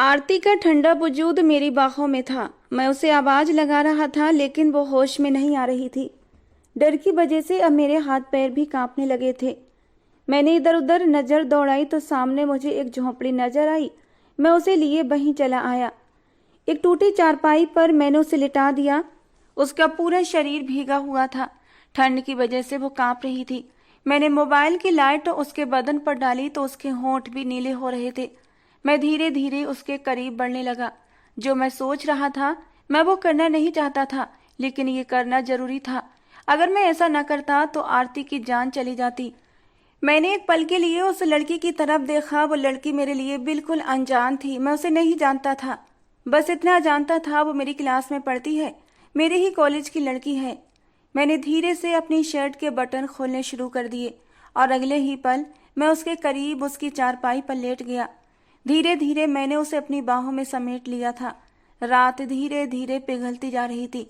आरती का ठंडा वजूद मेरी बाहों में था। मैं उसे आवाज लगा रहा था लेकिन वो होश में नहीं आ रही थी। डर की वजह से अब मेरे हाथ पैर भी कांपने लगे थे। मैंने इधर उधर नजर दौड़ाई तो सामने मुझे एक झोंपड़ी नजर आई। मैं उसे लिए वहीं चला आया। एक टूटी चारपाई पर मैंने उसे लिटा दिया। उसका पूरा शरीर भीगा हुआ था। ठंड की वजह से वो कांप रही थी। मैंने मोबाइल की लाइट उसके बदन पर डाली तो उसके होंठ भी नीले हो रहे थे। मैं धीरे धीरे उसके करीब बढ़ने लगा। जो मैं सोच रहा था मैं वो करना नहीं चाहता था, लेकिन ये करना जरूरी था। अगर मैं ऐसा न करता तो आरती की जान चली जाती। मैंने एक पल के लिए उस लड़की की तरफ देखा। वो लड़की मेरे लिए बिल्कुल अनजान थी। मैं उसे नहीं जानता था। बस इतना जानता था वो मेरी क्लास में पढ़ती है, मेरे ही कॉलेज की लड़की है। मैंने धीरे से अपनी शर्ट के बटन खोलने शुरू कर दिए और अगले ही पल मैं उसके करीब उसकी चारपाई पर लेट गया। धीरे धीरे मैंने उसे अपनी बाहों में समेट लिया था। रात धीरे धीरे पिघलती जा रही थी।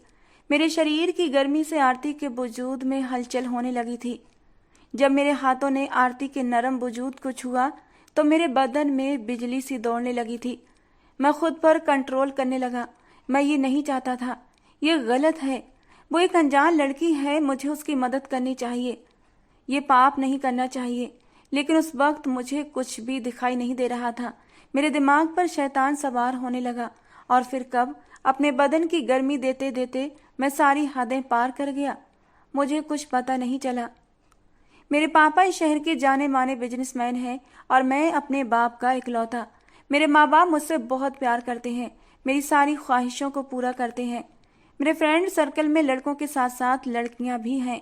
मेरे शरीर की गर्मी से आरती के वजूद में हलचल होने लगी थी। जब मेरे हाथों ने आरती के नरम वजूद को छुआ तो मेरे बदन में बिजली सी दौड़ने लगी थी। मैं खुद पर कंट्रोल करने लगा। मैं ये नहीं चाहता था। ये गलत है। वो एक अनजान लड़की है, मुझे उसकी मदद करनी चाहिए। ये पाप नहीं करना चाहिए। लेकिन उस वक्त मुझे कुछ भी दिखाई नहीं दे रहा था। मेरे दिमाग पर शैतान सवार होने लगा और फिर कब अपने बदन की गर्मी देते देते मैं सारी हदें पार कर गया। मुझे कुछ पता नहीं चला। मेरे पापा इस शहर के जाने माने बिजनेसमैन हैं और मैं अपने बाप का इकलौता। मेरे माँ बाप मुझसे बहुत प्यार करते हैं, मेरी सारी ख्वाहिशों को पूरा करते हैं। मेरे फ्रेंड सर्कल में लड़कों के साथ साथ लड़कियां भी हैं।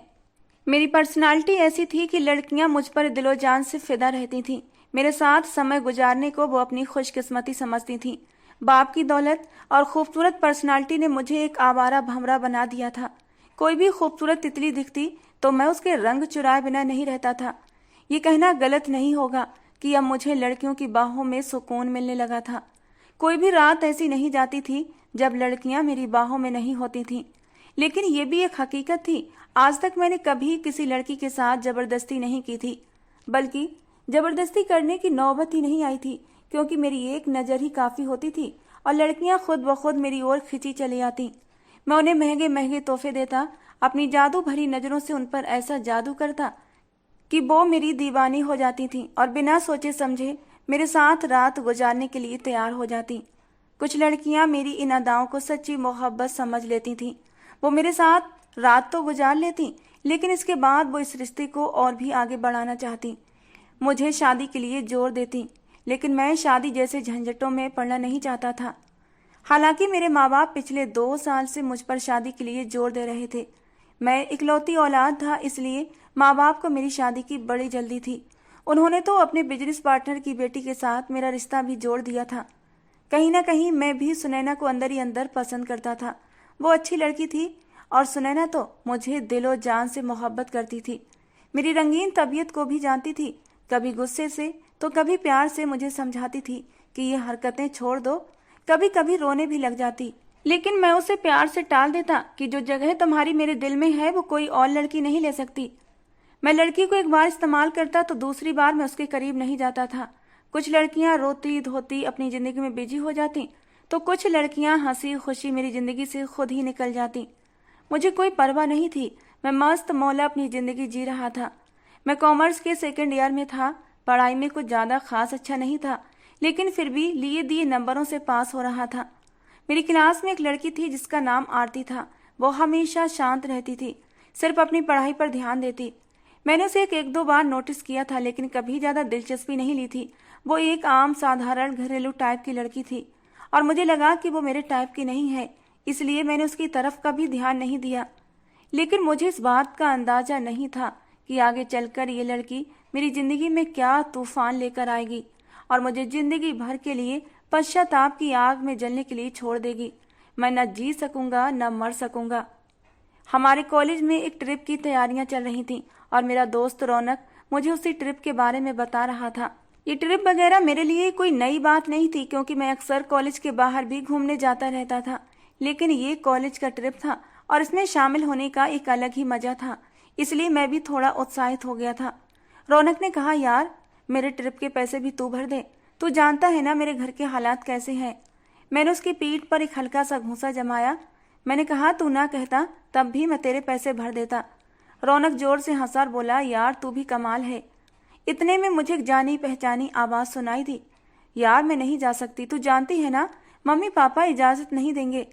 मेरी पर्सनालिटी ऐसी थी कि लड़कियां मुझ पर दिलो जान से फिदा रहती थीं। मेरे साथ समय गुजारने को वो अपनी खुशकिस्मती समझती थीं। बाप की दौलत और खूबसूरत पर्सनालिटी ने मुझे एक आवारा भंवरा बना दिया था। कोई भी खूबसूरत तितली दिखती तो मैं उसके रंग चुराए बिना नहीं रहता था। ये कहना गलत नहीं होगा कि अब मुझे लड़कियों की बाहों में सुकून मिलने लगा था। कोई भी रात ऐसी नहीं जाती थी जब लड़कियां मेरी बाहों में नहीं होती थीं। लेकिन ये भी एक हकीकत थी, आज तक मैंने कभी किसी लड़की के साथ जबरदस्ती नहीं की थी। बल्कि जबरदस्ती करने की नौबत ही नहीं आई थी, क्योंकि मेरी एक नज़र ही काफ़ी होती थी और लड़कियां खुद ब खुद मेरी ओर खिंची चली आती। मैं उन्हें महंगे महंगे तोहफे देता, अपनी जादू भरी नज़रों से उन पर ऐसा जादू करता कि वो मेरी दीवानी हो जाती थी और बिना सोचे समझे मेरे साथ रात गुजारने के लिए तैयार हो जाती। कुछ लड़कियां मेरी इन अदाओं को सच्ची मोहब्बत समझ लेती थीं। वो मेरे साथ रात तो गुजार लेती, लेकिन इसके बाद वो इस रिश्ते को और भी आगे बढ़ाना चाहती। मुझे शादी के लिए जोर देती, लेकिन मैं शादी जैसे झंझटों में पड़ना नहीं चाहता था। हालांकि मेरे माँ बाप पिछले 2 साल से मुझ पर शादी के लिए जोर दे रहे थे। मैं इकलौती औलाद था, इसलिए माँ बाप को मेरी शादी की बड़ी जल्दी थी। उन्होंने तो अपने बिजनेस पार्टनर की बेटी के साथ मेरा रिश्ता भी जोड़ दिया था। कहीं ना कहीं मैं भी सुनैना को अंदर ही अंदर पसंद करता था। वो अच्छी लड़की थी और सुनैना तो मुझे दिलो जान से मोहब्बत करती थी। मेरी रंगीन तबीयत को भी जानती थी। कभी गुस्से से तो कभी प्यार से मुझे समझाती थी कि ये हरकतें छोड़ दो। कभी कभी रोने भी लग जाती, लेकिन मैं उसे प्यार से टाल देता कि जो जगह तुम्हारी मेरे दिल में है वो कोई और लड़की नहीं ले सकती। मैं लड़की को एक बार इस्तेमाल करता तो दूसरी बार मैं उसके करीब नहीं जाता था। कुछ लड़कियां रोती धोती अपनी जिंदगी में बिजी हो जाती, तो कुछ लड़कियां हंसी खुशी मेरी जिंदगी से खुद ही निकल जाती। मुझे कोई परवाह नहीं थी। मैं मस्त मौला अपनी जिंदगी जी रहा था। मैं कॉमर्स के 2nd ईयर में था। पढ़ाई में कुछ ज्यादा खास अच्छा नहीं था, लेकिन फिर भी लिए दिए नंबरों से पास हो रहा था। मेरी क्लास में एक लड़की थी जिसका नाम आरती था। वो हमेशा शांत रहती थी, सिर्फ अपनी पढ़ाई पर ध्यान देती। मैंने उसे एक दो बार नोटिस किया था, लेकिन कभी ज्यादा दिलचस्पी नहीं ली थी। वो एक आम साधारण घरेलू टाइप की लड़की थी और मुझे लगा कि वो मेरे टाइप की नहीं है, इसलिए मैंने उसकी तरफ कभी ध्यान नहीं दिया। लेकिन मुझे इस बात का अंदाजा नहीं था कि आगे चलकर ये लड़की मेरी जिंदगी में क्या तूफान लेकर आएगी और मुझे जिंदगी भर के लिए पश्चाताप की आग में जलने के लिए छोड़ देगी। मैं न जी सकूंगा न मर सकूंगा। हमारे कॉलेज में एक ट्रिप की तैयारियां चल रही थीं और मेरा दोस्त रौनक मुझे उसी ट्रिप के बारे में बता रहा था। ये ट्रिप वगैरह मेरे लिए कोई नई बात नहीं थी, क्योंकि मैं अक्सर कॉलेज के बाहर भी घूमने जाता रहता था। लेकिन ये कॉलेज का ट्रिप था और इसमें शामिल होने का एक अलग ही मजा था, इसलिए मैं भी थोड़ा उत्साहित हो गया था। रौनक ने कहा, यार मेरे ट्रिप के पैसे भी तू भर दे, तू जानता है ना मेरे घर के हालात कैसे हैं। मैंने उसकी पीठ पर एक हल्का सा घूंसा जमाया। मैंने कहा तू ना कहता तब भी मैं तेरे पैसे भर देता। रौनक जोर से हंसा और बोला, यार तू भी कमाल है। इतने में मुझे एक जानी पहचानी आवाज सुनाई दी। यार मैं नहीं जा सकती, तू जानती है ना मम्मी पापा इजाजत नहीं देंगे।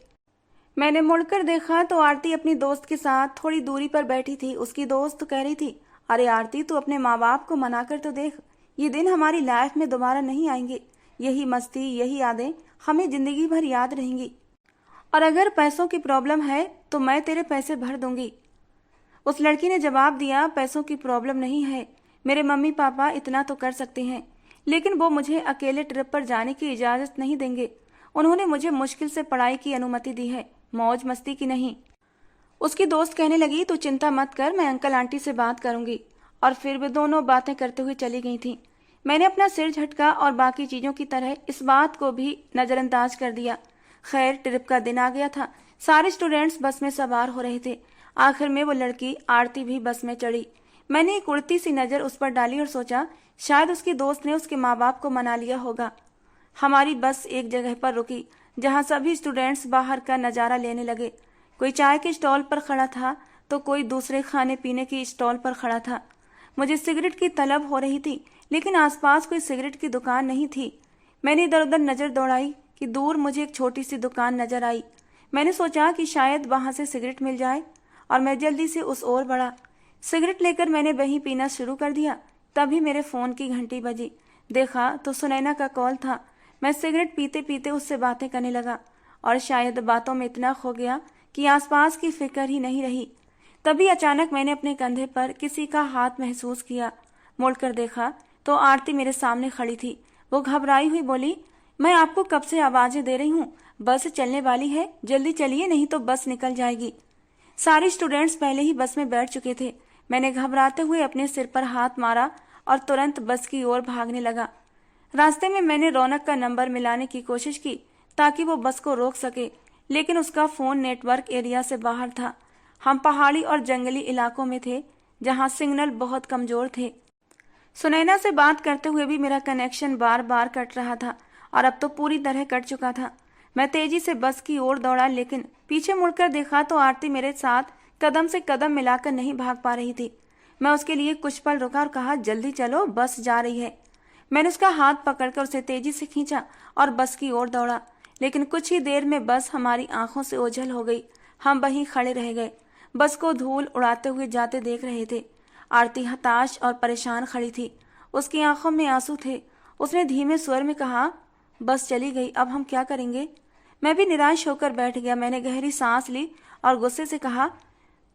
मैंने मुड़कर देखा तो आरती अपनी दोस्त के साथ थोड़ी दूरी पर बैठी थी। उसकी दोस्त तो कह रही थी, अरे आरती तू अपने माँ बाप को मनाकर तो देख, ये दिन हमारी लाइफ में दोबारा नहीं आएंगे। यही मस्ती यही यादें हमें जिंदगी भर याद रहेंगी। और अगर पैसों की प्रॉब्लम है तो मैं तेरे पैसे भर दूंगी। उस लड़की ने जवाब दिया, पैसों की प्रॉब्लम नहीं है, मेरे मम्मी पापा इतना तो कर सकते हैं, लेकिन वो मुझे अकेले ट्रिप पर जाने की इजाजत नहीं देंगे। उन्होंने मुझे मुश्किल से पढ़ाई की अनुमति दी है, मौज मस्ती की नहीं। उसकी दोस्त कहने लगी, तू चिंता मत कर, मैं अंकल आंटी से बात करूंगी। और फिर वे दोनों बातें करते हुए चली गई थीं। मैंने अपना सिर झटका और बाकी चीजों की तरह इस बात को भी नजरअंदाज कर दिया। खैर ट्रिप का दिन आ गया था। सारे स्टूडेंट्स बस में सवार हो रहे थे। आखिर में वो लड़की आरती भी बस में चढ़ी। मैंने एक उड़ती सी नजर उस पर डाली और सोचा शायद उसकी दोस्त ने उसके माँ बाप को मना लिया होगा। हमारी बस एक जगह पर रुकी जहाँ सभी स्टूडेंट्स बाहर का नजारा लेने लगे। कोई चाय के स्टॉल पर खड़ा था तो कोई दूसरे खाने पीने की स्टॉल पर खड़ा था। मुझे सिगरेट की तलब हो रही थी, लेकिन आसपास कोई सिगरेट की दुकान नहीं थी। मैंने इधर उधर नजर दौड़ाई कि दूर मुझे एक छोटी सी दुकान नजर आई। मैंने सोचा कि शायद वहां से सिगरेट मिल जाए और मैं जल्दी से उस ओर बढ़ा। सिगरेट लेकर मैंने वहीं पीना शुरू कर दिया। तभी मेरे फोन की घंटी बजी। देखा तो सुनैना का कॉल था। मैं सिगरेट पीते पीते उससे बातें करने लगा और शायद बातों में इतना खो गया कि आसपास की फिक्र ही नहीं रही। तभी अचानक मैंने अपने कंधे पर किसी का हाथ महसूस किया। मुड़कर देखा तो आरती मेरे सामने खड़ी थी। वो घबराई हुई बोली, मैं आपको कब से आवाजें दे रही हूँ, बस चलने वाली है, जल्दी चलिए नहीं तो बस निकल जाएगी। सारे स्टूडेंट्स पहले ही बस में बैठ चुके थे। मैंने घबराते हुए अपने सिर पर हाथ मारा और तुरंत बस की ओर भागने लगा। रास्ते में मैंने रौनक का नंबर मिलाने की कोशिश की ताकि वो बस को रोक सके, लेकिन उसका फोन नेटवर्क एरिया से बाहर था। हम पहाड़ी और जंगली इलाकों में थे जहां सिग्नल बहुत कमजोर थे। सुनैना से बात करते हुए भी मेरा कनेक्शन बार बार कट रहा था और अब तो पूरी तरह कट चुका था। मैं तेजी से बस की ओर दौड़ा, लेकिन पीछे मुड़कर देखा तो आरती मेरे साथ कदम से कदम मिलाकर नहीं भाग पा रही थी। मैं उसके लिए कुछ पल रुका और कहा, जल्दी चलो बस जा रही है। मैंने उसका हाथ पकड़कर उसे तेजी से खींचा और बस की ओर दौड़ा, लेकिन कुछ ही देर में बस हमारी आंखों से ओझल हो गई। हम वहीं खड़े रह गए, बस को धूल उड़ाते हुए जाते देख रहे थे। आरती हताश और परेशान खड़ी थी, उसकी आंखों में आंसू थे। उसने धीमे स्वर में कहा, बस चली गई, अब हम क्या करेंगे। मैं भी निराश होकर बैठ गया। मैंने गहरी सांस ली और गुस्से से कहा,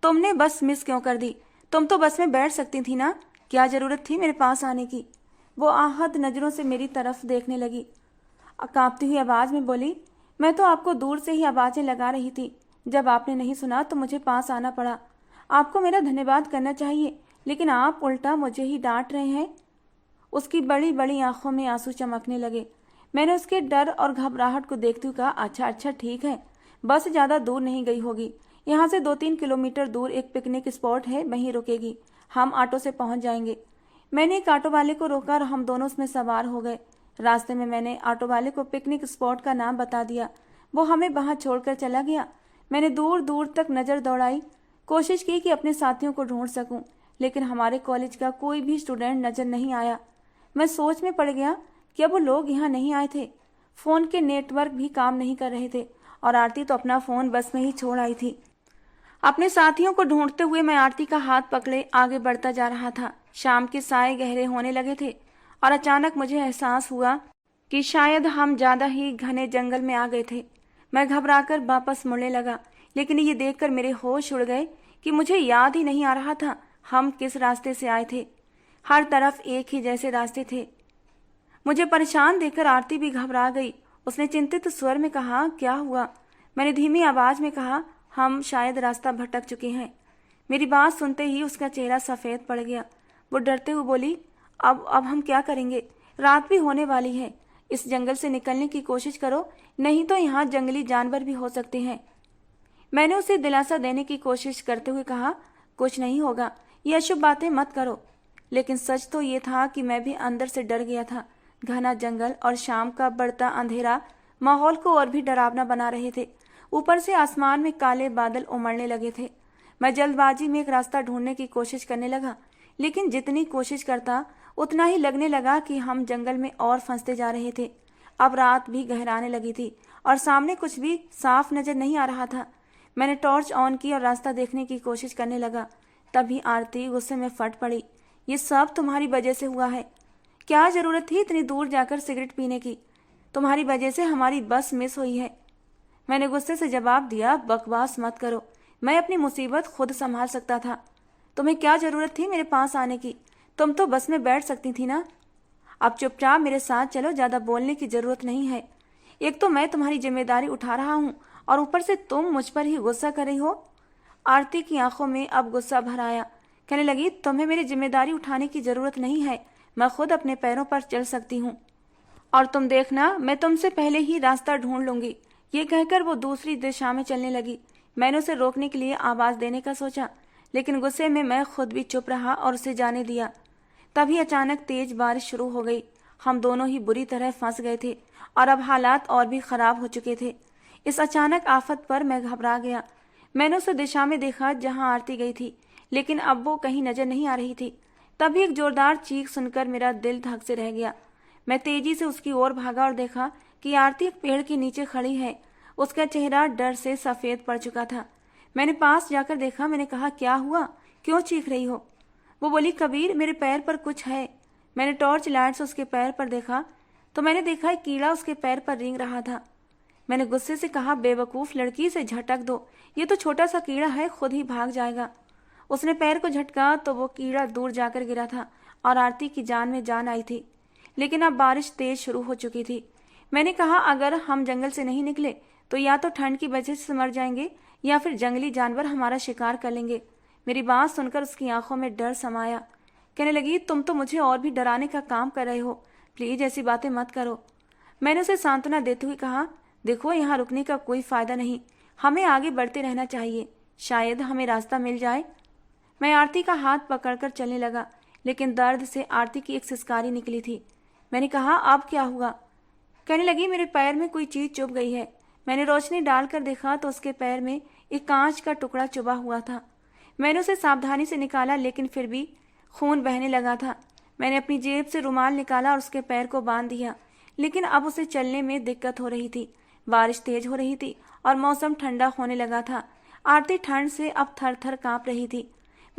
तुमने बस मिस क्यों कर दी, तुम तो बस में बैठ सकती थी ना, क्या जरूरत थी मेरे पास आने की। वो आहत नजरों से मेरी तरफ देखने लगी। कांपती हुई आवाज में बोली, मैं तो आपको दूर से ही आवाजें लगा रही थी, जब आपने नहीं सुना तो मुझे पास आना पड़ा। आपको मेरा धन्यवाद करना चाहिए, लेकिन आप उल्टा मुझे ही डांट रहे हैं। उसकी बड़ी बड़ी आंखों में आंसू चमकने लगे। मैंने उसके डर और घबराहट को देखते हुए कहा, अच्छा अच्छा ठीक है, बस ज्यादा दूर नहीं गई होगी, यहाँ से 2-3 किलोमीटर दूर एक पिकनिक स्पॉट है, वहीं रुकेगी, हम ऑटो से पहुंच जाएंगे। मैंने एक ऑटो वाले को रोका और हम दोनों उसमें सवार हो गए। रास्ते में मैंने ऑटो वाले को पिकनिक स्पॉट का नाम बता दिया। वो हमें वहां छोड़कर चला गया। मैंने दूर दूर तक नजर दौड़ाई, कोशिश की कि अपने साथियों को ढूंढ सकूं, लेकिन हमारे कॉलेज का कोई भी स्टूडेंट नजर नहीं आया। मैं सोच में पड़ गया कि अब वो लोग यहाँ नहीं आए थे। फोन के नेटवर्क भी काम नहीं कर रहे थे और आरती तो अपना फोन बस में ही छोड़ आई थी। अपने साथियों को ढूंढते हुए मैं आरती का हाथ पकड़े आगे बढ़ता जा रहा था। शाम के साए गहरे होने लगे थे और अचानक मुझे एहसास हुआ कि शायद हम ज्यादा ही घने जंगल में आ गए थे। मैं घबराकर वापस मुड़ने लगा, लेकिन ये देखकर मेरे होश उड़ गए कि मुझे याद ही नहीं आ रहा था हम किस रास्ते से आए थे। हर तरफ एक ही जैसे रास्ते थे। मुझे परेशान देखकर आरती भी घबरा गई। उसने चिंतित स्वर में कहा, क्या हुआ। मैंने धीमी आवाज में कहा, हम शायद रास्ता भटक चुके हैं। मेरी बात सुनते ही उसका चेहरा सफेद पड़ गया। वो डरते हुए बोली, अब हम क्या करेंगे, रात भी होने वाली है, इस जंगल से निकलने की कोशिश करो, नहीं तो यहाँ जंगली जानवर भी हो सकते हैं। मैंने उसे दिलासा देने की कोशिश करते हुए कहा, कुछ नहीं होगा, ये अशुभ बातें मत करो। लेकिन सच तो ये था कि मैं भी अंदर से डर गया था। घना जंगल और शाम का बढ़ता अंधेरा माहौल को और भी डरावना बना रहे थे। ऊपर से आसमान में काले बादल उमड़ने लगे थे। मैं जल्दबाजी में एक रास्ता ढूंढने की कोशिश करने लगा, लेकिन जितनी कोशिश करता उतना ही लगने लगा कि हम जंगल में और फंसते जा रहे थे। अब रात भी गहराने लगी थी और सामने कुछ भी साफ नजर नहीं आ रहा था। मैंने टॉर्च ऑन की और रास्ता देखने की कोशिश करने लगा। तभी आरती गुस्से में फट पड़ी। ये सब तुम्हारी वजह से हुआ है। क्या जरूरत थी इतनी दूर जाकर सिगरेट पीने की? तुम्हारी वजह से हमारी बस मिस हुई है। मैंने गुस्से से जवाब दिया, बकवास मत करो, मैं अपनी मुसीबत खुद संभाल सकता था। तुम्हें क्या जरूरत थी मेरे पास आने की? तुम तो बस में बैठ सकती थी ना। अब चुपचाप मेरे साथ चलो, ज्यादा बोलने की जरूरत नहीं है। एक तो मैं तुम्हारी जिम्मेदारी उठा रहा हूँ और ऊपर से तुम मुझ पर ही गुस्सा कर रही हो। आरती की आंखों में अब गुस्सा भर आया। कहने लगी, तुम्हें मेरी जिम्मेदारी उठाने की जरूरत नहीं है, मैं खुद अपने पैरों पर चल सकती हूँ और तुम देखना मैं तुमसे पहले ही रास्ता ढूंढ लूंगी। ये कहकर वो दूसरी दिशा में चलने लगी। मैंने उसे रोकने के लिए आवाज देने का सोचा, लेकिन गुस्से में मैं खुद भी चुप रहा और उसे जाने दिया। तभी अचानक तेज बारिश शुरू हो गई। हम दोनों ही बुरी तरह फंस गए थे और अब हालात और भी खराब हो चुके थे। इस अचानक आफत पर मैं घबरा गया। मैंने उस दिशा में देखा जहां आरती गई थी, लेकिन अब वो कहीं नजर नहीं आ रही थी। तभी एक जोरदार चीख सुनकर मेरा दिल धक से रह गया। मैं तेजी से उसकी ओर भागा और देखा कि आरती एक पेड़ के नीचे खड़ी है। उसका चेहरा डर से सफेद पड़ चुका था। मैंने पास जाकर देखा। मैंने कहा, क्या हुआ, क्यों चीख रही हो? वो बोली, कबीर मेरे पैर पर कुछ है। मैंने टॉर्च लाइट से उसके पैर पर देखा तो मैंने देखा एक कीड़ा उसके पैर पर रेंग रहा था। मैंने गुस्से से कहा, बेवकूफ लड़की, से झटक दो, ये तो छोटा सा कीड़ा है, खुद ही भाग जाएगा। उसने पैर को झटका तो वो कीड़ा दूर जाकर गिरा था और आरती की जान में जान आई थी। लेकिन अब बारिश तेज शुरू हो चुकी थी। मैंने कहा, अगर हम जंगल से नहीं निकले तो या तो ठंड की वजह से मर जाएंगे या फिर जंगली जानवर हमारा शिकार कर लेंगे। मेरी बात सुनकर उसकी आंखों में डर समाया। कहने लगी, तुम तो मुझे और भी डराने का काम कर रहे हो, प्लीज ऐसी बातें मत करो। मैंने उसे सांत्वना देते हुए कहा, देखो यहाँ रुकने का कोई फायदा नहीं, हमें आगे बढ़ते रहना चाहिए, शायद हमें रास्ता मिल जाए। मैं आरती का हाथ पकड़कर चलने लगा, लेकिन दर्द से आरती की एक सिसकारी निकली थी। मैंने कहा, अब क्या हुआ? कहने लगी, मेरे पैर में कोई चीज चुभ गई है। मैंने रोशनी डालकर देखा तो उसके पैर में एक कांच का टुकड़ा चुभा हुआ था। मैंने उसे सावधानी से निकाला, लेकिन फिर भी खून बहने लगा था। मैंने अपनी जेब से रुमाल निकाला और उसके पैर को बांध दिया, लेकिन अब उसे चलने में दिक्कत हो रही थी। बारिश तेज हो रही थी और मौसम ठंडा होने लगा था। आरती ठंड से अब थर थर कांप रही थी।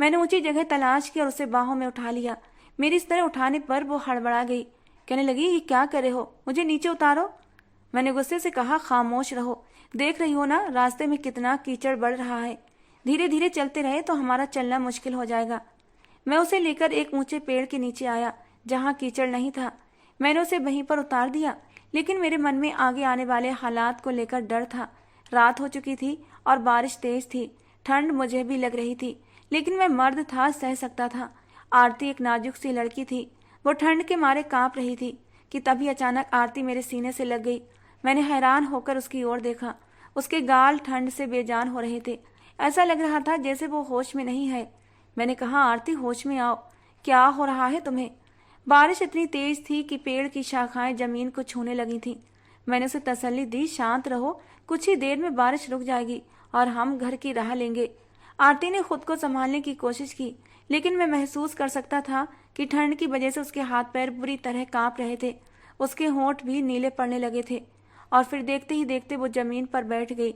मैंने ऊंची जगह तलाश की और उसे बाहों में उठा लिया। मेरी इस तरह उठाने पर वो हड़बड़ा गई। कहने लगी, ये क्या करे हो, मुझे नीचे उतारो। मैंने गुस्से से कहा, खामोश रहो, देख रही हो ना रास्ते में कितना कीचड़ बढ़ रहा है, धीरे धीरे चलते रहे तो हमारा चलना मुश्किल हो जाएगा। मैं उसे लेकर एक ऊंचे पेड़ के नीचे आया जहां कीचड़ नहीं था। मैंने उसे वहीं पर उतार दिया, लेकिन मेरे मन में आगे आने वाले हालात को लेकर डर था। रात हो चुकी थी और बारिश तेज थी। ठंड मुझे भी लग रही थी, लेकिन मैं मर्द था, सह सकता था। आरती एक नाजुक सी लड़की थी, वो ठंड के मारे कांप रही थी कि तभी अचानक आरती मेरे सीने से लग गई। मैंने हैरान होकर उसकी ओर देखा। उसके गाल ठंड से बेजान हो रहे थे। ऐसा लग रहा था जैसे वो होश में नहीं है। मैंने कहा, आरती होश में आओ, क्या हो रहा है तुम्हें? बारिश इतनी तेज थी कि पेड़ की शाखाएं जमीन को छूने लगी थीं। मैंने उसे तसल्ली दी, शांत रहो, कुछ ही देर में बारिश रुक जाएगी और हम घर की राह लेंगे। आरती ने खुद को संभालने की कोशिश की, लेकिन मैं महसूस कर सकता था कि ठंड की वजह से उसके हाथ पैर बुरी तरह कांप रहे थे। उसके होंठ भी नीले पड़ने लगे थे और फिर देखते ही देखते वो जमीन पर बैठ गई।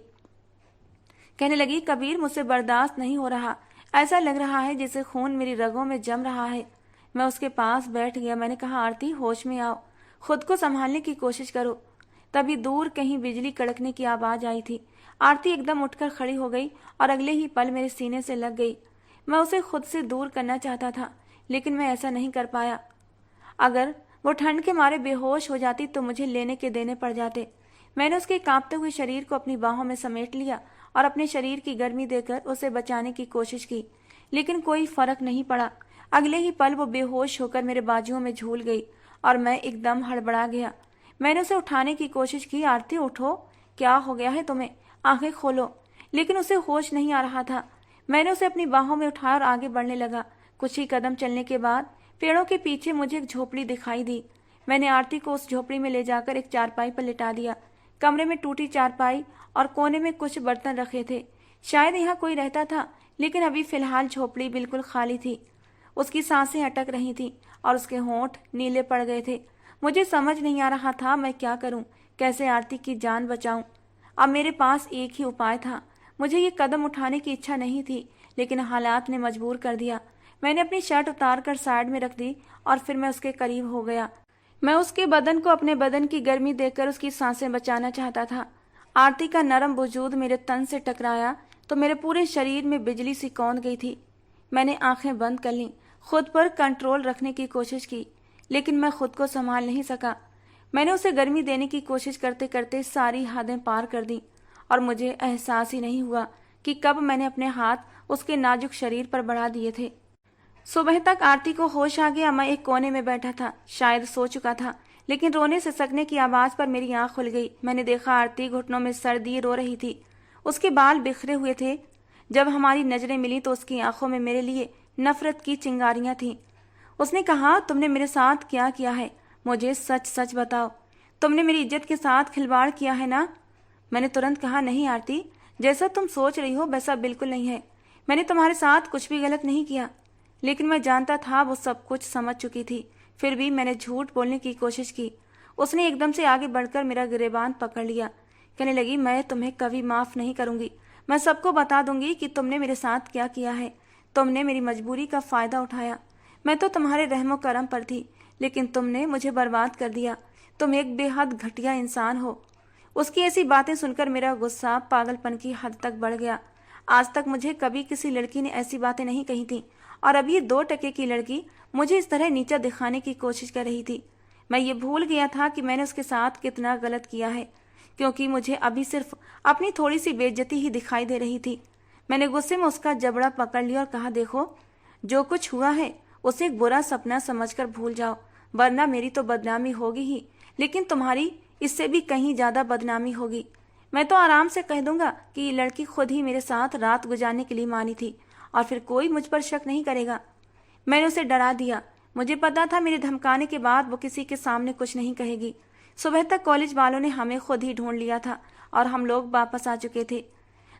कहने लगी, कबीर मुझसे बर्दाश्त नहीं हो रहा, ऐसा लग रहा है जैसे खून मेरी रगों में जम रहा है। मैं उसके पास बैठ गया। मैंने कहा, आरती होश में आओ, खुद को संभालने की कोशिश करो। तभी दूर कहीं बिजली कड़कने की आवाज आई थी। आरती एकदम उठकर खड़ी हो गई और अगले ही पल मेरे सीने से लग गई। मैं उसे खुद से दूर करना चाहता था, लेकिन मैं ऐसा नहीं कर पाया। अगर वो ठंड के मारे बेहोश हो जाती तो मुझे लेने के देने पड़ जाते। मैंने उसके कांपते हुए शरीर को अपनी बाहों में समेट लिया और अपने शरीर की गर्मी देकर उसे बचाने की कोशिश की, लेकिन कोई फर्क नहीं पड़ा। अगले ही पल वो बेहोश होकर मेरे बाजुओं में झूल गई और मैं एकदम हड़बड़ा गया। मैंने उसे उठाने की कोशिश की। आरती उठो, क्या हो गया है तुम्हें, आंखें खोलो। लेकिन उसे होश नहीं आ रहा था। मैंने उसे अपनी बाहों में उठाया और आगे बढ़ने लगा। कुछ ही कदम चलने के बाद पेड़ों के पीछे मुझे एक झोपड़ी दिखाई दी। मैंने आरती को उस झोपड़ी में ले जाकर एक चारपाई पर लिटा दिया। कमरे में टूटी चारपाई और कोने में कुछ बर्तन रखे थे। शायद यहाँ कोई रहता था, लेकिन अभी फिलहाल झोपड़ी बिल्कुल खाली थी। उसकी सांसें अटक रही थीं और उसके होंठ नीले पड़ गए थे। मुझे समझ नहीं आ रहा था मैं क्या करूं, कैसे आरती की जान बचाऊं। अब मेरे पास एक ही उपाय था। मुझे ये कदम उठाने की इच्छा नहीं थी, लेकिन हालात ने मजबूर कर दिया। मैंने अपनी शर्ट उतार कर साइड में रख दी और फिर मैं उसके करीब हो गया। मैं उसके बदन को अपने बदन की गर्मी देकर उसकी सांसें बचाना चाहता था। आरती का नरम वजूद मेरे तन से टकराया तो मेरे पूरे शरीर में बिजली सी कौंध गई थी। मैंने आंखें बंद कर लीं, खुद पर कंट्रोल रखने की कोशिश की, लेकिन मैं खुद को संभाल नहीं सका। मैंने उसे गर्मी देने की कोशिश करते करते सारी हदें पार कर दी और मुझे एहसास ही नहीं हुआ कि कब मैंने अपने हाथ उसके नाजुक शरीर पर बढ़ा दिए थे। सुबह तक आरती को होश आ गया। मैं एक कोने में बैठा था, शायद सो चुका था, लेकिन रोने से सकने की आवाज पर मेरी आंख खुल गई। मैंने देखा आरती घुटनों में सर दिए रो रही थी। उसके बाल बिखरे हुए थे। जब हमारी नजरें मिली तो उसकी आंखों में मेरे लिए नफरत की चिंगारियां थीं। उसने कहा, तुमने मेरे साथ क्या किया है? मुझे सच सच बताओ। तुमने मेरी इज्जत के साथ खिलवाड़ किया है ना? मैंने तुरंत कहा, नहीं आरती, जैसा तुम सोच रही हो वैसा बिल्कुल नहीं है। मैंने तुम्हारे साथ कुछ भी गलत नहीं किया। लेकिन मैं जानता था वो सब कुछ समझ चुकी थी। फिर भी मैंने झूठ बोलने की कोशिश की। उसने एकदम से आगे बढ़कर मेरा गिरेबान पकड़ लिया। कहने लगी, मैं तुम्हें कभी माफ नहीं करूंगी। मैं सबको बता दूंगी कि तुमने मेरे साथ क्या किया है। तुमने मेरी मजबूरी का फायदा उठाया। मैं तो तुम्हारे रहमो करम पर थी, लेकिन तुमने मुझे बर्बाद कर दिया। तुम एक बेहद घटिया इंसान हो। उसकी ऐसी बातें सुनकर मेरा गुस्सा पागलपन की हद तक बढ़ गया। आज तक मुझे कभी किसी लड़की ने ऐसी बातें नहीं कही थी, और अब ये 2 टके की लड़की मुझे इस तरह नीचा दिखाने की कोशिश कर रही थी। मैं ये भूल गया था कि मैंने उसके साथ कितना गलत किया है, क्योंकि मुझे अभी सिर्फ अपनी थोड़ी सी बेइज्जती ही दिखाई दे रही थी। मैंने गुस्से में उसका जबड़ा पकड़ लिया और कहा, देखो, जो कुछ हुआ है उसे एक बुरा सपना समझकर भूल जाओ, वरना मेरी तो बदनामी होगी ही, लेकिन तुम्हारी इससे भी कहीं ज्यादा बदनामी होगी। मैं तो आराम से कह दूंगा कि ये लड़की खुद ही मेरे साथ रात गुजारने के लिए मानी थी, और फिर कोई मुझ पर शक नहीं करेगा। मैंने उसे डरा दिया। मुझे पता था मेरे धमकाने के बाद वो किसी के सामने कुछ नहीं कहेगी। सुबह तक कॉलेज वालों ने हमें खुद ही ढूंढ लिया था और हम लोग वापस आ चुके थे।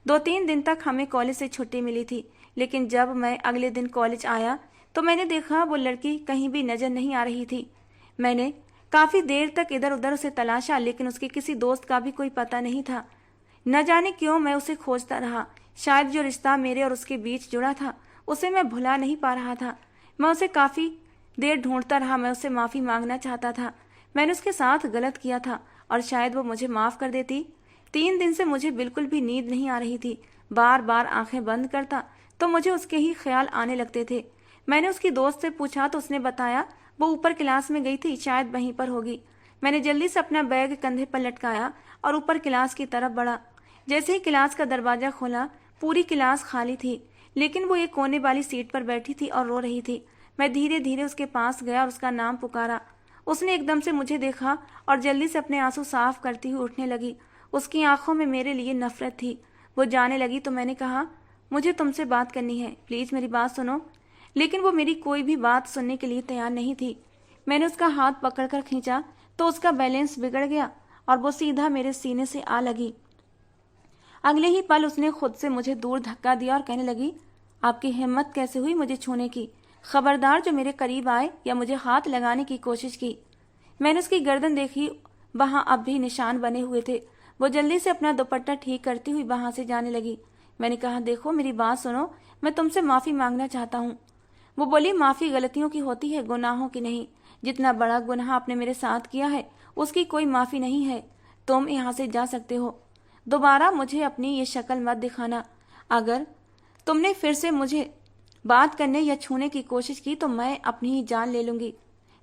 2-3 दिन तक हमें कॉलेज से छुट्टी मिली थी, लेकिन जब मैं अगले दिन कॉलेज आया तो मैंने देखा वो लड़की कहीं भी नजर नहीं आ रही थी। मैंने काफी देर तक इधर उधर उसे तलाशा, लेकिन उसके किसी दोस्त का भी कोई पता नहीं था। न जाने क्यों मैं उसे खोजता रहा। शायद जो रिश्ता मेरे और उसके बीच जुड़ा था उसे मैं भुला नहीं पा रहा था। मैं उसे काफी देर ढूंढता रहा। मैं उससे माफी मांगना चाहता था। मैंने उसके साथ गलत किया था और शायद वो मुझे माफ कर देती। 3 दिन से मुझे बिल्कुल भी नींद नहीं आ रही थी। बार बार आंखें बंद करता तो मुझे उसके ही ख्याल आने लगते थे। मैंने उसकी दोस्त से पूछा तो उसने बताया वो ऊपर क्लास में गई थी, शायद वहीं पर होगी। मैंने जल्दी से अपना बैग कंधे पर लटकाया और ऊपर क्लास की तरफ बढ़ा। जैसे ही क्लास का दरवाजा खोला, पूरी क्लास खाली थी, लेकिन वो एक कोने वाली सीट पर बैठी थी और रो रही थी। मैं धीरे धीरे उसके पास गया और उसका नाम पुकारा। उसने एकदम से मुझे देखा और जल्दी से अपने आंसू साफ करती हुई उठने लगी। उसकी आंखों में मेरे लिए नफरत थी। वो जाने लगी तो मैंने कहा, मुझे तुमसे बात करनी है, प्लीज मेरी बात सुनो। लेकिन वो मेरी कोई भी बात सुनने के लिए तैयार नहीं थी। मैंने उसका हाथ पकड़कर खींचा तो उसका बैलेंस बिगड़ गया और वो सीधा मेरे सीने से आ लगी। अगले ही पल उसने खुद से मुझे दूर धक्का दिया और कहने लगी, आपकी हिम्मत कैसे हुई मुझे छूने की? खबरदार जो मेरे करीब आए या मुझे हाथ लगाने की कोशिश की। मैंने उसकी गर्दन देखी, वहां अब भी निशान बने हुए थे। वो जल्दी से अपना दुपट्टा ठीक करती हुई वहां से जाने लगी। मैंने कहा, देखो मेरी बात सुनो, मैं तुमसे माफी मांगना चाहता हूँ। वो बोली, माफी गलतियों की होती है, गुनाहों की नहीं। जितना बड़ा गुनाह आपने मेरे साथ किया है उसकी कोई माफी नहीं है। तुम यहाँ से जा सकते हो। दोबारा मुझे अपनी ये शक्ल मत दिखाना। अगर तुमने फिर से मुझे बात करने या छूने की कोशिश की तो मैं अपनी ही जान ले लूंगी।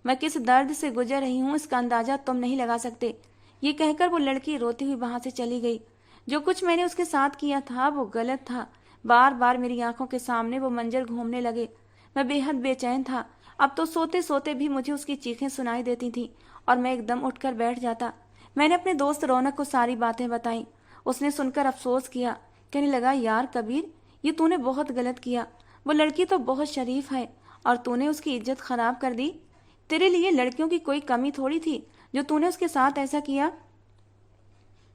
मैं किस दर्द से गुजर रही हूँ इसका अंदाजा तुम नहीं लगा सकते। ये कहकर वो लड़की रोती हुई वहां से चली गई। जो कुछ मैंने उसके साथ किया था वो गलत था। बार बार मेरी आंखों के सामने वो मंजर घूमने लगे। मैं बेहद बेचैन था। अब तो सोते सोते भी मुझे उसकी चीखें सुनाई देती थी और मैं एकदम उठकर बैठ जाता। मैंने अपने दोस्त रौनक को सारी बातें बताई। उसने सुनकर अफसोस किया। कहने लगा, यार कबीर, ये तूने बहुत गलत किया। वो लड़की तो बहुत शरीफ है और तूने उसकी इज्जत खराब कर दी। तेरे लिए लड़कियों की कोई कमी थोड़ी थी जो तूने उसके साथ ऐसा किया।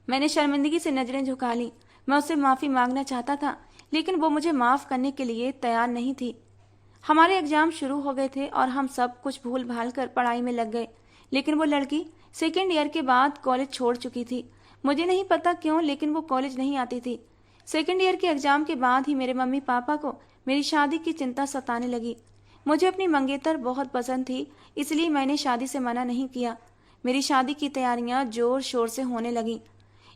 मैंने शर्मिंदगी से नजरें झुका ली। मैं उससे माफी मांगना चाहता था, लेकिन वो मुझे माफ करने के लिए तैयार नहीं थी। हमारे एग्जाम शुरू हो गए थे और हम सब कुछ भूल भाल कर पढ़ाई में लग गए, लेकिन वो लड़की सेकेंड ईयर के बाद कॉलेज छोड़ चुकी थी। मुझे नहीं पता क्यों, लेकिन वो कॉलेज नहीं आती थी। सेकेंड ईयर के एग्जाम के बाद ही मेरे मम्मी पापा को मेरी शादी की चिंता सताने लगी। मुझे अपनी मंगेतर बहुत पसंद थी, इसलिए मैंने शादी से मना नहीं किया। मेरी शादी की तैयारियां जोर शोर से होने लगीं।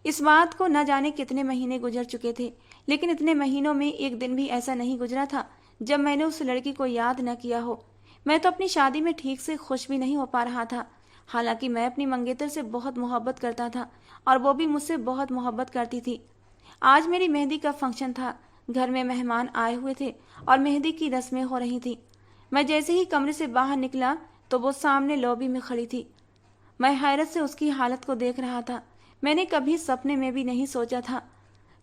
इस बात को न जाने कितने महीने गुजर चुके थे, लेकिन इतने महीनों में एक दिन भी ऐसा नहीं गुजरा था जब मैंने उस लड़की को याद न किया हो। मैं तो अपनी शादी में ठीक से खुश भी नहीं हो पा रहा था। हालांकि मैं अपनी मंगेतर से बहुत मोहब्बत करता था और वो भी मुझसे बहुत मोहब्बत करती थी। आज मेरी मेहंदी का फंक्शन था। घर में मेहमान आए हुए थे और मेहंदी की रस्में हो रही थी। मैं जैसे ही कमरे से बाहर निकला तो वो सामने लॉबी में खड़ी थी। मैं हैरत से उसकी हालत को देख रहा था। मैंने कभी सपने में भी नहीं सोचा था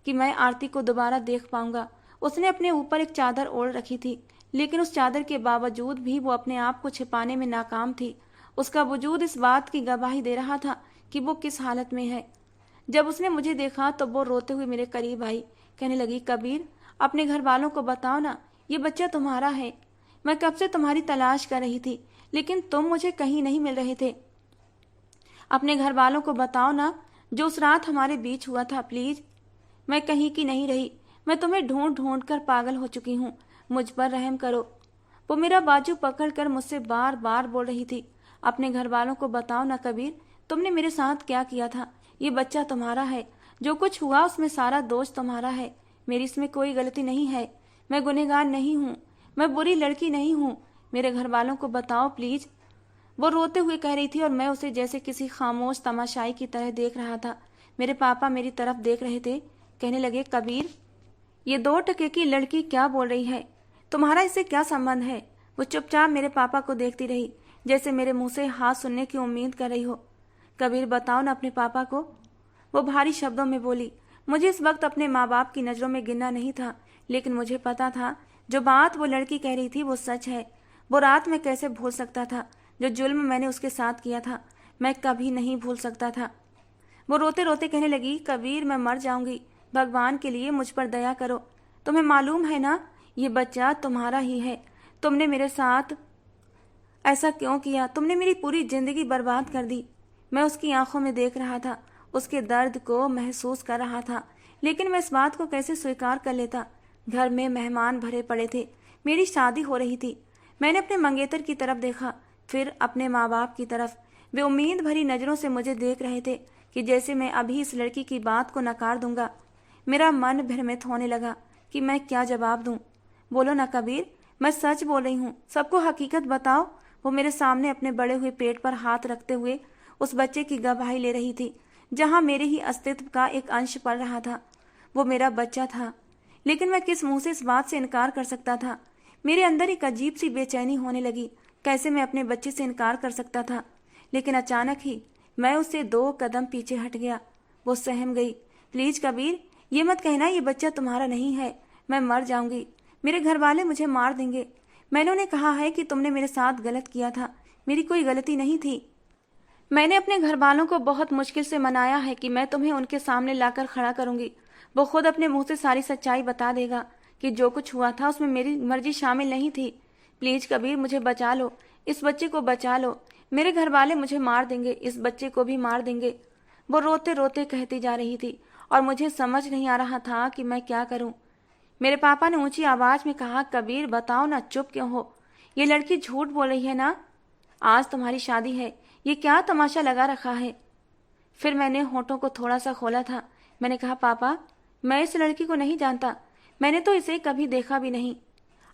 कि मैं आरती को दोबारा देख पाऊंगा। उसने अपने ऊपर एक चादर ओढ़ रखी थी, लेकिन उस चादर के बावजूद भी वो अपने आप को छिपाने में नाकाम थी। उसका वजूद इस बात की गवाही दे रहा था कि वो किस हालत में है। जब उसने मुझे देखा तो वो रोते हुए मेरे करीब आई। कहने लगी, कबीर, अपने घर वालों को बताओ ना, ये बच्चा तुम्हारा है। मैं कब से तुम्हारी तलाश कर रही थी, लेकिन तुम मुझे कहीं नहीं मिल रहे थे। अपने घर वालों को बताओ ना, जो उस रात हमारे बीच हुआ था, प्लीज। मैं कहीं की नहीं रही। मैं तुम्हें ढूंढ ढूंढ कर पागल हो चुकी हूँ। मुझ पर रहम करो। वो मेरा बाजू पकड़कर मुझसे बार बार बोल रही थी, अपने घर वालों को बताओ ना कबीर, तुमने मेरे साथ क्या किया था। ये बच्चा तुम्हारा है। जो कुछ हुआ उसमें सारा दोष तुम्हारा है। मेरी इसमें कोई गलती नहीं है। मैं गुनहगार नहीं हूँ। मैं बुरी लड़की नहीं हूँ। मेरे घर वालों को बताओ प्लीज। वो रोते हुए कह रही थी और मैं उसे जैसे किसी खामोश तमाशाई की तरह देख रहा था। मेरे पापा मेरी तरफ देख रहे थे। कहने लगे, कबीर, ये 2 टके की लड़की क्या बोल रही है? तुम्हारा इससे क्या संबंध है? वो चुपचाप मेरे पापा को देखती रही, जैसे मेरे मुंह से हाथ सुनने की उम्मीद कर रही हो। कबीर, बताओ ना अपने पापा को। वो भारी शब्दों में बोली। मुझे इस वक्त अपने माँ बाप की नजरों में गिनना नहीं था, लेकिन मुझे पता था जो बात वो लड़की कह रही थी वो सच है। वो रात मैं कैसे भूल सकता था? जो जुल्म मैंने उसके साथ किया था, मैं कभी नहीं भूल सकता था। वो रोते रोते कहने लगी, कबीर, मैं मर जाऊंगी। भगवान के लिए मुझ पर दया करो। तुम्हें मालूम है ना, ये बच्चा तुम्हारा ही है। तुमने मेरे साथ ऐसा क्यों किया? तुमने मेरी पूरी जिंदगी बर्बाद कर दी। मैं उसकी आंखों में देख रहा था, उसके दर्द को महसूस कर रहा था, लेकिन मैं इस बात को कैसे स्वीकार कर लेता? घर में मेहमान भरे पड़े थे। मेरी शादी हो रही थी। मैंने अपने मंगेतर की तरफ देखा, फिर अपने माँ बाप की तरफ। वे उम्मीद भरी नजरों से मुझे देख रहे थे कि जैसे मैं अभी इस लड़की की बात को नकार दूंगा। मेरा मन भ्रमित होने लगा कि मैं क्या जवाब दूं। बोलो ना कबीर, मैं सच बोल रही हूँ, सबको हकीकत बताओ। वो मेरे सामने अपने बड़े हुए पेट पर हाथ रखते हुए उस बच्चे की गवाही ले रही थी, जहां मेरे ही अस्तित्व का एक अंश पड़ रहा था। वो मेरा बच्चा था, लेकिन मैं किस मुंह से इस बात से इनकार कर सकता था? मेरे अंदर एक अजीब सी बेचैनी होने लगी। कैसे मैं अपने बच्चे से इनकार कर सकता था? लेकिन अचानक ही मैं उससे 2 कदम पीछे हट गया। वो सहम गई। प्लीज कबीर, ये मत कहना ये बच्चा तुम्हारा नहीं है। मैं मर जाऊंगी। मेरे घर वाले मुझे मार देंगे। मैंने उन्हें कहा है कि तुमने मेरे साथ गलत किया था। मेरी कोई गलती नहीं थी। मैंने अपने घर वालों को बहुत मुश्किल से मनाया है कि मैं तुम्हें उनके सामने लाकर खड़ा करूंगी। वो खुद अपने मुंह से सारी सच्चाई बता देगा कि जो कुछ हुआ था उसमें मेरी मर्जी शामिल नहीं थी। प्लीज कबीर, मुझे बचा लो। इस बच्चे को बचा लो। मेरे घर वाले मुझे मार देंगे, इस बच्चे को भी मार देंगे। वो रोते रोते कहती जा रही थी और मुझे समझ नहीं आ रहा था कि मैं क्या करूं। मेरे पापा ने ऊंची आवाज में कहा, कबीर, बताओ ना, चुप क्यों हो? ये लड़की झूठ बोल रही है ना? आज तुम्हारी शादी है, ये क्या तमाशा लगा रखा है? फिर मैंने होठों को थोड़ा सा खोला था। मैंने कहा, पापा, मैं इस लड़की को नहीं जानता। मैंने तो इसे कभी देखा भी नहीं।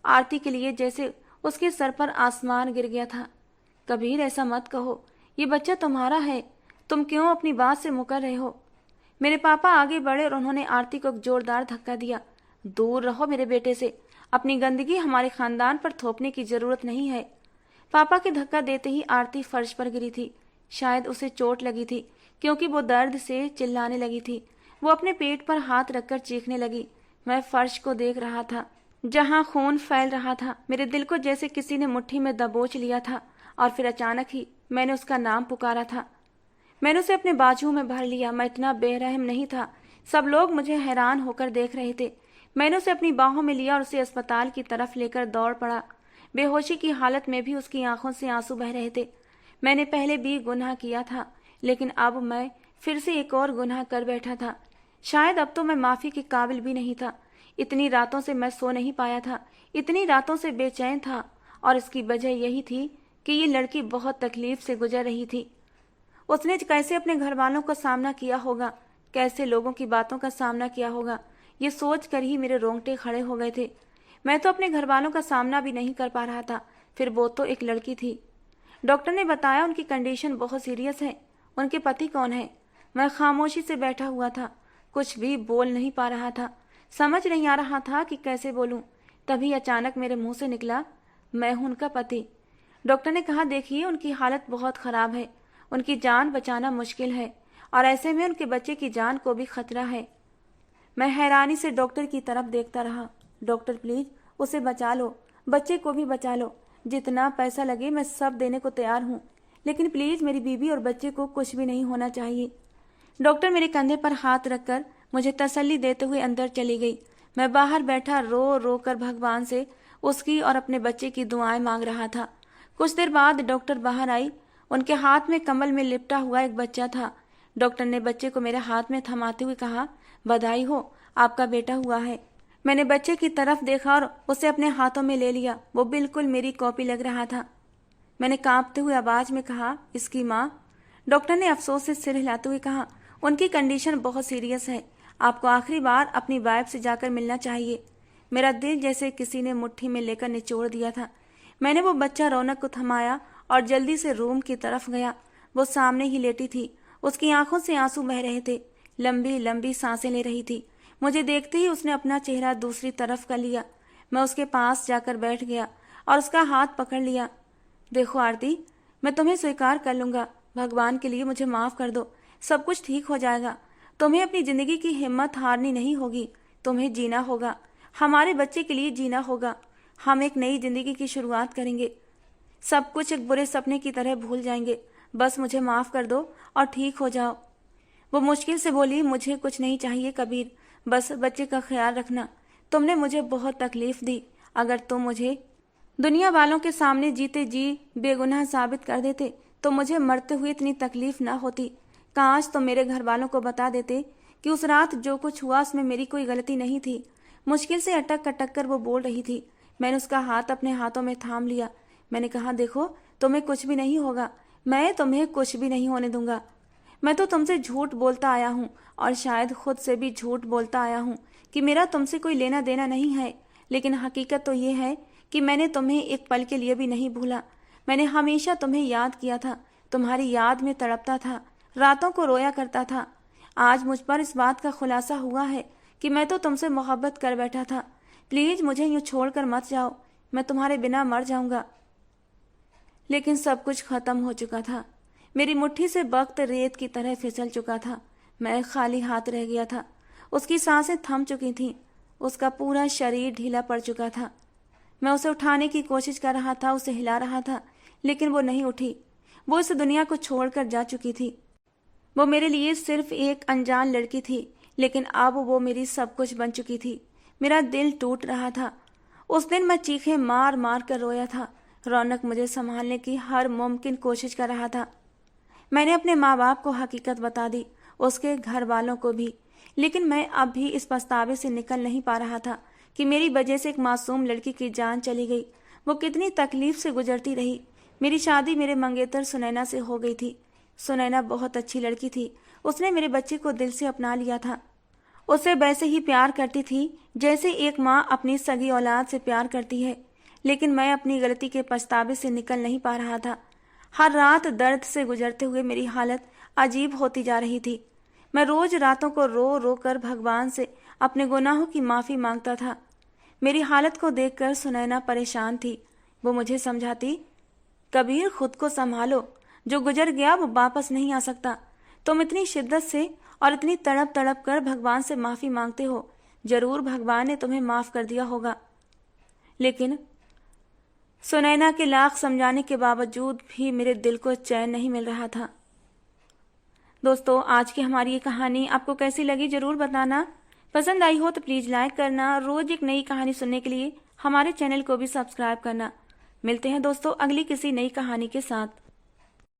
आरती के लिए जैसे उसके सर पर आसमान गिर गया था। कबीर, ऐसा मत कहो, ये बच्चा तुम्हारा है। तुम क्यों अपनी बात से मुकर रहे हो? मेरे पापा आगे बढ़े और उन्होंने आरती को एक जोरदार धक्का दिया। दूर रहो मेरे बेटे से। अपनी गंदगी हमारे खानदान पर थोपने की जरूरत नहीं है। पापा के धक्का देते ही आरती फर्श पर गिरी थी। शायद उसे चोट लगी थी, क्योंकि वो दर्द से चिल्लाने लगी थी। वो अपने पेट पर हाथ रखकर चीखने लगी। मैं फर्श को देख रहा था, जहां खून फैल रहा था। मेरे दिल को जैसे किसी ने मुट्ठी में दबोच लिया था और फिर अचानक ही मैंने उसका नाम पुकारा था। मैंने उसे अपने बाजुओं में भर लिया। मैं इतना बेरहम नहीं था। सब लोग मुझे हैरान होकर देख रहे थे। मैंने उसे अपनी बाहों में लिया और उसे अस्पताल की तरफ लेकर दौड़ पड़ा। बेहोशी की हालत में भी उसकी आंखों से आंसू बह रहे थे। मैंने पहले भी गुनाह किया था, लेकिन अब मैं फिर से एक और गुनाह कर बैठा था। शायद अब तो मैं माफी के काबिल भी नहीं था। इतनी रातों से मैं सो नहीं पाया था, इतनी रातों से बेचैन था, और इसकी वजह यही थी कि ये लड़की बहुत तकलीफ से गुजर रही थी। उसने कैसे अपने घर वालों का सामना किया होगा, कैसे लोगों की बातों का सामना किया होगा, ये सोच कर ही मेरे रोंगटे खड़े हो गए थे। मैं तो अपने घर वालों का सामना भी नहीं कर पा रहा था, फिर वो तो एक लड़की थी। डॉक्टर ने बताया उनकी कंडीशन बहुत सीरियस है। उनके पति कौन है? मैं खामोशी से बैठा हुआ था, कुछ भी बोल नहीं पा रहा था। समझ नहीं आ रहा था कि कैसे बोलूं। तभी अचानक मेरे मुंह से निकला, मैं हूं उनका पति। डॉक्टर ने कहा, देखिए उनकी हालत बहुत खराब है, उनकी जान बचाना मुश्किल है, और ऐसे में उनके बच्चे की जान को भी खतरा है। मैं हैरानी से डॉक्टर की तरफ देखता रहा। डॉक्टर प्लीज उसे बचा लो, बच्चे को भी बचा लो, जितना पैसा लगे मैं सब देने को तैयार हूँ, लेकिन प्लीज मेरी बीवी और बच्चे को कुछ भी नहीं होना चाहिए। डॉक्टर मेरे कंधे पर हाथ रखकर मुझे तसल्ली देते हुए अंदर चली गई। मैं बाहर बैठा रो रो कर भगवान से उसकी और अपने बच्चे की दुआएं मांग रहा था। कुछ देर बाद डॉक्टर बाहर आई। उनके हाथ में कम्बल में लिपटा हुआ एक बच्चा था। डॉक्टर ने बच्चे को मेरे हाथ में थमाते हुए कहा, बधाई हो, आपका बेटा हुआ है। मैंने बच्चे की तरफ देखा और उसे अपने हाथों में ले लिया। वो बिल्कुल मेरी कॉपी लग रहा था। मैंने कांपते हुए आवाज में कहा, इसकी माँ? डॉक्टर ने अफसोस से सिर हिलाते हुए कहा, उनकी कंडीशन बहुत सीरियस है, आपको आखिरी बार अपनी वाइफ से जाकर मिलना चाहिए। मेरा दिल जैसे किसी ने मुट्ठी में लेकर निचोड़ दिया था। मैंने वो बच्चा रौनक को थमाया और जल्दी से रूम की तरफ गया। वो सामने ही लेटी थी, उसकी आंखों से आंसू बह रहे थे, लंबी लंबी सांसें ले रही थी। मुझे देखते ही उसने अपना चेहरा दूसरी तरफ कर लिया। मैं उसके पास जाकर बैठ गया और उसका हाथ पकड़ लिया। देखो आरती, मैं तुम्हें स्वीकार कर लूंगा, भगवान के लिए मुझे माफ कर दो, सब कुछ ठीक हो जाएगा। तुम्हें अपनी जिंदगी की हिम्मत हारनी नहीं होगी, तुम्हें जीना होगा, हमारे बच्चे के लिए जीना होगा। हम एक नई जिंदगी की शुरुआत करेंगे, सब कुछ एक बुरे सपने की तरह भूल जाएंगे। बस मुझे माफ कर दो और ठीक हो जाओ। वो मुश्किल से बोली, मुझे कुछ नहीं चाहिए कबीर, बस बच्चे का ख्याल रखना। तुमने मुझे बहुत तकलीफ दी, अगर तुम मुझे दुनिया वालों के सामने जीते जी बेगुनाह साबित कर देते तो मुझे मरते हुए इतनी तकलीफ ना होती। काश तो मेरे घर वालों को बता देते कि उस रात जो कुछ हुआ उसमें मेरी कोई गलती नहीं थी। मुश्किल से अटक अटक कर वो बोल रही थी। मैंने उसका हाथ अपने हाथों में थाम लिया। मैंने कहा, देखो तुम्हें कुछ भी नहीं होगा, मैं तुम्हें कुछ भी नहीं होने दूंगा। मैं तो तुमसे झूठ बोलता आया हूँ और शायद खुद से भी झूठ बोलता आया हूँ कि मेरा तुमसे कोई लेना देना नहीं है, लेकिन हकीकत तो ये है कि मैंने तुम्हें एक पल के लिए भी नहीं भूला। मैंने हमेशा तुम्हें याद किया था, तुम्हारी याद में तड़पता था, रातों को रोया करता था। आज मुझ पर इस बात का खुलासा हुआ है कि मैं तो तुमसे मोहब्बत कर बैठा था। प्लीज मुझे यूं छोड़कर मत जाओ, मैं तुम्हारे बिना मर जाऊंगा। लेकिन सब कुछ खत्म हो चुका था। मेरी मुट्ठी से वक्त रेत की तरह फिसल चुका था। मैं खाली हाथ रह गया था। उसकी सांसें थम चुकी थीं, उसका पूरा शरीर ढीला पड़ चुका था। मैं उसे उठाने की कोशिश कर रहा था, उसे हिला रहा था, लेकिन वो नहीं उठी। वो इस दुनिया को छोड़कर जा चुकी थी। वो मेरे लिए सिर्फ एक अनजान लड़की थी, लेकिन अब वो मेरी सब कुछ बन चुकी थी। मेरा दिल टूट रहा था। उस दिन मैं चीखें मार मार कर रोया था। रौनक मुझे संभालने की हर मुमकिन कोशिश कर रहा था। मैंने अपने माँ बाप को हकीकत बता दी, उसके घर वालों को भी, लेकिन मैं अब भी इस पछतावे से निकल नहीं पा रहा था कि मेरी वजह से एक मासूम लड़की की जान चली गई। वो कितनी तकलीफ से गुजरती रही। मेरी शादी मेरे मंगेतर सुनैना से हो गई थी। सुनैना बहुत अच्छी लड़की थी। उसने मेरे बच्चे को दिल से अपना लिया था। उसे वैसे ही प्यार करती थी जैसे एक माँ अपनी सगी औलाद से प्यार करती है, लेकिन मैं अपनी गलती के पछतावे से निकल नहीं पा रहा था। हर रात दर्द से गुजरते हुए मेरी हालत अजीब होती जा रही थी। मैं रोज रातों को रो रो कर भगवान से अपने गुनाहों की माफ़ी मांगता था। मेरी हालत को देखकर सुनैना परेशान थी। वो मुझे समझाती, कबीर खुद को संभालो, जो गुजर गया वो वापस नहीं आ सकता। तुम इतनी शिद्दत से और इतनी तड़प तड़प कर भगवान से माफ़ी मांगते हो, जरूर भगवान ने तुम्हें माफ़ कर दिया होगा, लेकिन सुनैना के लाख समझाने के बावजूद भी मेरे दिल को चैन नहीं मिल रहा था। दोस्तों, आज की हमारी ये कहानी आपको कैसी लगी जरूर बताना। पसंद आई हो तो प्लीज़ लाइक करना। रोज एक नई कहानी सुनने के लिए हमारे चैनल को भी सब्सक्राइब करना। मिलते हैं दोस्तों अगली किसी नई कहानी के साथ।